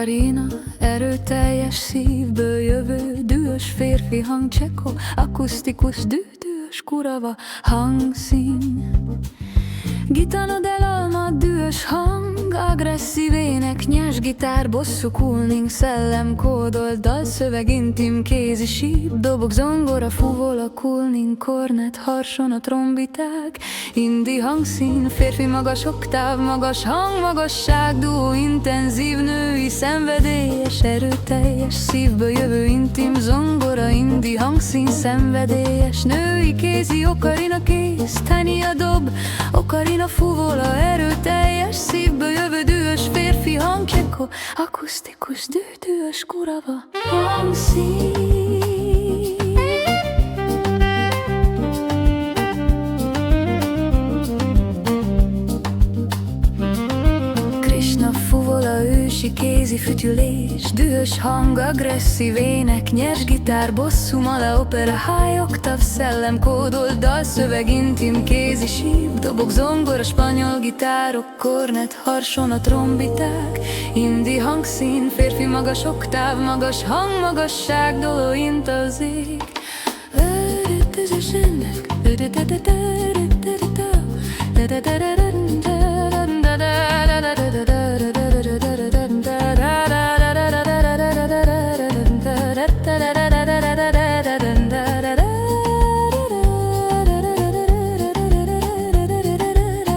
okarina, erőteljes szívből jövő dühös férfi hang, Cseko, akusztikus, dühös kurava hangszín. Gitana delalma, dühös hang, agresszív ének, nyers gitár, bosszú kulning, szellem, kódolt dalszöveg, intim kézi síp, dobok, zongora, fuvola, kulning, kornet, harsona, trombiták, indi hangszín, férfi magas oktáv, magas hang, magasság, duó, intenzív, női, szenvedélyes, erőteljes, szívből jövő intim, zongora, indi hangszín, szenvedélyes, női, kézi, okarina, kész, tania, dob, okarina, fuvola, erőteljes, szívből jövő dühös férfi hang, Cseko, akusztikus, dühös kurava hangszín. Krishna, fuvola, ősi kézi fütyülés, dühös hang, agresszív ének, nyers gitár, bosszú, mala, opera, high oktav, szellem, kódolt dalszöveg, intim kézi síp, dobok, zongora, spanyol gitárok, kornet, harsona, trombiták, indi hangszín, férfi magas oktáv, magas hang, magasság, doló, intenzív.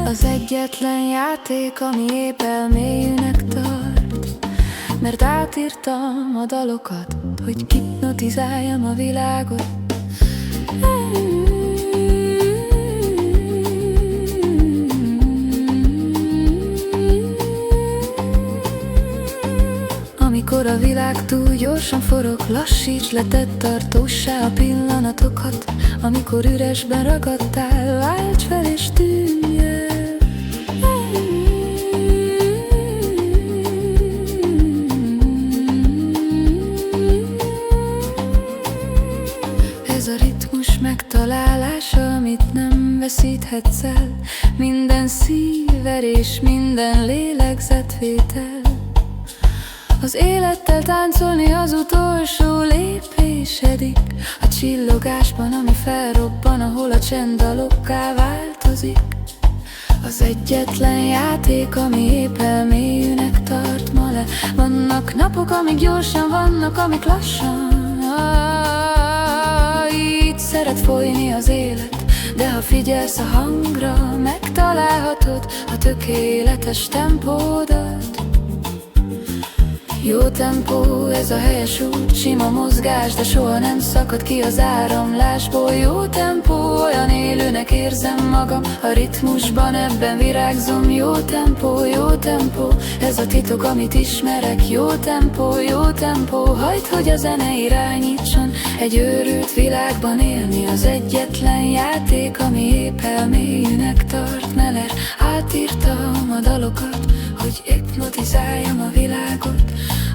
Az egyetlen játék, ami épp elmélyűnek tart, mert átírtam a dalokat, hogy hipnotizáljam a világot. Amikor a világ túl gyorsan forog, lassíts le, tedd tartóssá a pillanatokat. Amikor üresben ragadtál, válts fel és tűnj el. Ez a ritmus megtalálása, amit nem veszíthetsz el. Minden szívverés, minden lélegzetvétel. Az élettel táncolni az utolsó lépésedik, a csillogásban, ami felrobban, ahol a csend dalokká változik. Az egyetlen játék, ami épp elmélyűnek tart ma le. Vannak napok, amik gyorsan, vannak, amik lassan. Így szeret folyni az élet, de ha figyelsz a hangra, megtalálhatod a tökéletes tempódat. Jó tempó, ez a helyes út, sima mozgás, de soha nem szakad ki az áramlásból. Jó tempó, olyan élőnek érzem magam, a ritmusban ebben virágzom. Jó tempó, ez a titok, amit ismerek. Jó tempó, hagyd, hogy a zene irányítson. Egy őrült világban élni, az egyetlen játék, ami épp elmélyűnek tart. Meller, átírtam a dalokat, hogy hipnotizáljam a világot.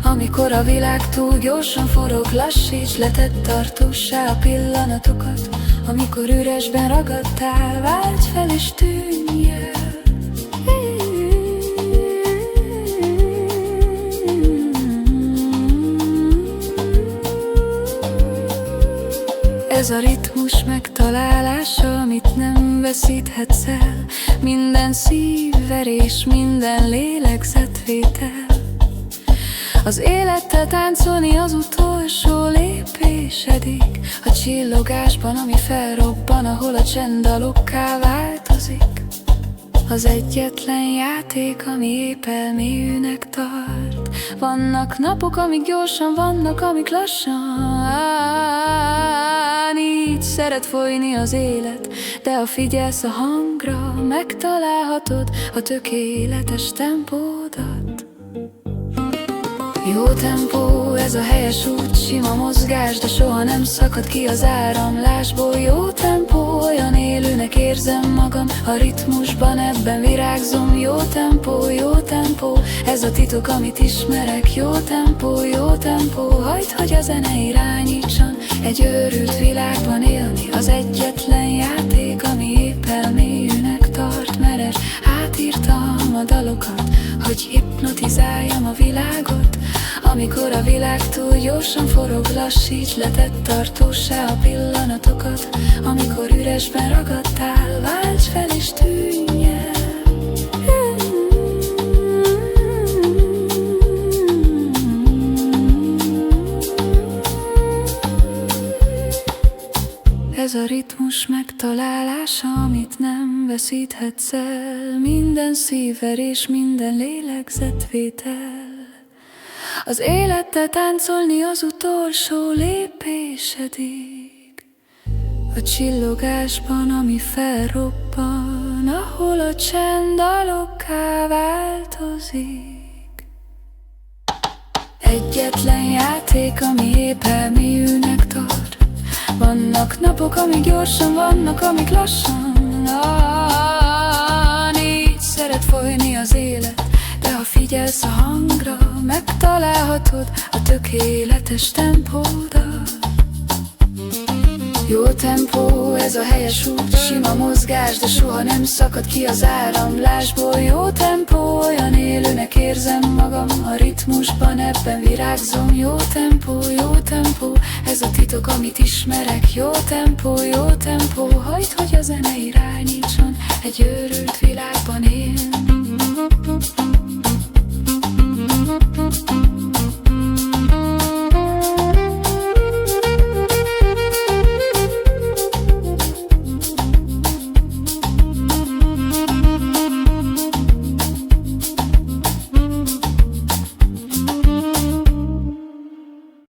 Amikor a világ túl gyorsan forog, lassíts le, tedd tartóssá a pillanatokat. Amikor üresben ragadtál, válts fel és tűnj el. Ez a ritmus megtalálása, amit nem veszíthetsz el. Minden szívverés, minden lélegzetvétel. Az élettel táncolni az utolsó lépésedik, a csillogásban, ami felrobban, ahol a csend dalokká változik. Az egyetlen játék, ami épp elmélyűnek tart. Vannak napok, amik gyorsan, vannak, amik lassan. Így szeret folyni az élet, de ha figyelsz a hangra, megtalálhatod a tökéletes tempódat. Jó tempó, ez a helyes út, sima mozgás, de soha nem szakad ki az áramlásból. Jó tempó, olyan élőnek érzem magam, a ritmusban ebben virágzom. Jó tempó, ez a titok, amit ismerek. Jó tempó, hagyd, hogy a zene irányítson. Egy őrült világban élni, az egyetlen játék, ami épp elmélyűnek tart. Meres, átírtam a dalokat, hogy hipnotizáljam a világot. Amikor a világ túl gyorsan forog, lassít, letett tartósá a pillanatokat. Amikor üresben ragadtál, válts fel és tűnj el. Ez a ritmus megtalálása, amit nem veszíthetsz el. Minden szívverés, minden lélegzetvétel. Az élettel táncolni az utolsó lépésedig. A csillogásban, ami felrobban, ahol a csend dalokká változik. Egyetlen játék, ami épp elmélyülnek tart. Vannak napok, amik gyorsan, vannak, amik lassan. Így szeret folyni az élet, de ha figyelsz a hangra, megtalálhatod a tökéletes tempódat. Jó tempó, ez a helyes út, sima mozgás, de soha nem szakad ki az áramlásból. Jó tempó, olyan élőnek érzem magam a ritmusban, ebben virágzom. Jó tempó, ez a titok, amit ismerek. Jó tempó, hagyd, hogy a zene irányítson, egy őrült világban én.